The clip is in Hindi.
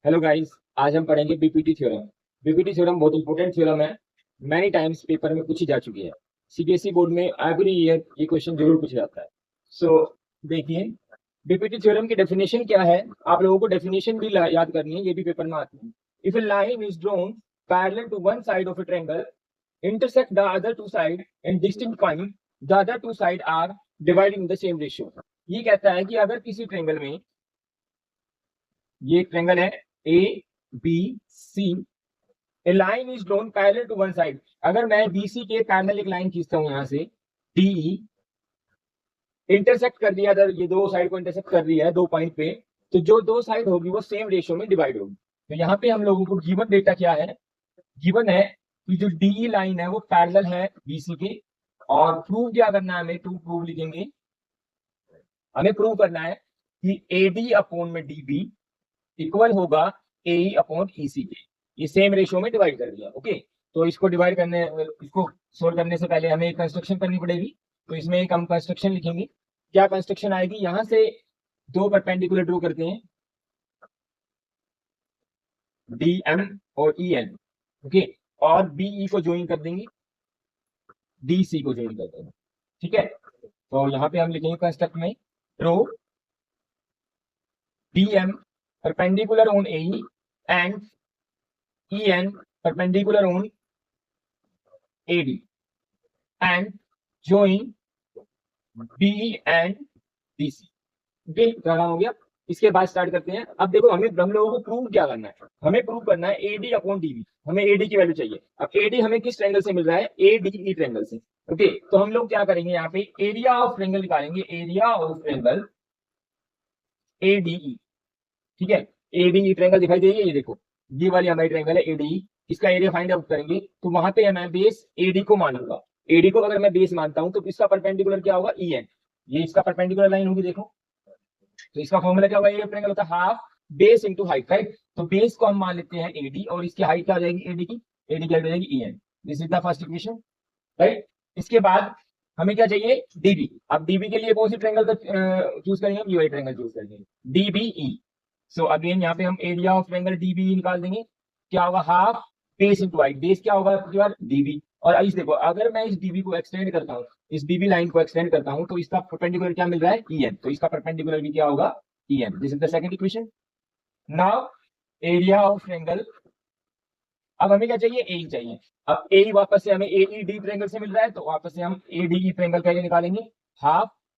हेलो गाइस, आज हम पढ़ेंगे बीपीटी थ्योरम। बीपीटी थ्योरम बहुत इंपॉर्टेंट थ्योरम है। मैनी टाइम्स पेपर में पूछी जा चुकी है। सीबीएसई बोर्ड में एवरी ईयर ये क्वेश्चन जरूर पूछा जाता है। सो देखिए, बीपीटी थ्योरम की डेफिनेशन क्या है। आप लोगों को डेफिनेशन भी याद करनी है, ये भी पेपर में आती है। If a line is drawn parallel to one side of a triangle intersect the other two side in distinct point, the other two side are divided in the same ratio। ये कहता है कि अगर किसी ट्रायंगल में, ये ट्रायंगल है A B C, a line is drawn parallel to one side. अगर मैं बीसी के पैरेलल एक लाइन खींचता हूं यहां से, डी इंटरसेक्ट कर दिया, अगर ये दो साइड को इंटरसेक्ट कर रही है दो पॉइंट पे, तो जो दो साइड होगी वो सेम रेशियो में डिवाइड होगी। तो यहाँ पे हम लोगों को गिवन डेटा क्या है, गिवन है कि जो डी लाइन है वो पैरेलल है बीसी के। और प्रूव क्या करना है हमें, टू प्रूव लिखेंगे। हमें प्रूव करना है कि एडी अपॉन में डीबी इक्वल होगा ए अपॉन ईसी के। ये सेम रेशियो में डिवाइड कर दिया। ओके, तो इसको डिवाइड करने, इसको सोल्व करने से पहले हमें एक कंस्ट्रक्शन करनी पड़ेगी। तो इसमें एक हम कंस्ट्रक्शन लिखेंगे। क्या कंस्ट्रक्शन आएगी, यहां से दो परपेंडिकुलर ड्रॉ करते हैं, डी एम और ई एन। ओके, और बीई को ज्वाइन कर देंगे, डी सी को ज्वाइन कर देंगे। ठीक है, तो यहाँ पे हम लिखेंगे कंस्ट्रक्ट में draw D M perpendicular on A and E N perpendicular on AD and join BE and DC। Okay, कराना हो गया। इसके बाद स्टार्ट करते हैं। अब देखो, हम लोगों को प्रूव क्या करना है, हमें प्रूव करना है AD अपॉन DB। हमें AD की वैल्यू चाहिए। अब AD हमें किस ट्रायंगल से मिल रहा है, ADE ट्रायंगल से। ओके, तो हम लोग क्या करेंगे, यहाँ पे एरिया ऑफ ट्रायंगल निकालेंगे, एरिया ऑफ ट्रायंगल ADE। ठीक है, ADE ट्रायंगल दिखाई देगी, ये देखो, ये वाली हमारी ट्रायंगल है ADE। इसका एरिया फाइंड आउट करेंगे, तो वहां पे मैं बेस AD को मानूंगा। AD को अगर मैं बेस मानता हूं तो इसका परपेंडिकुलर क्या होगा, EN। ये इसका परपेंडिकुलर लाइन होगी, देखो। तो इसका फॉर्मूला क्या होगा, ये ट्रायंगल होता है half base into height, right. तो बेस को हम मान लेते हैं AD और इसकी हाइट क्या हो जाएगी, AD की, AD की हाइट हो जाएगी EN। This is the first equation, right. इसके बाद हमें क्या चाहिए, DB। अब DB के लिए कौन सी ट्रायंगल का चूज करेंगे, हम ये ट्रायंगल चूज करेंगे, DBE। सो अगेन यहाँ पे हम एरिया ऑफ ट्रायंगल DBE निकाल देंगे। क्या होगा, half base into height, base क्या होगा DB। और इस देखो, अगर मैं इस DB को एक्सटेंड करता हूँ, इस DB लाइन को एक्सटेंड करता हूँ, तो इसका परपेंडिकुलर क्या मिल रहा है, EN। तो इसका परपेंडिकुलर भी क्या होगा, EN। This is the second equation. Now area of triangle, अब हमें क्या चाहिए, ए चाहिए। अब ए वापस से हमें AED ट्रायंगल से मिल रहा है, तो वापस से हम ADE ट्रायंगल का ये निकालेंगे, हाफ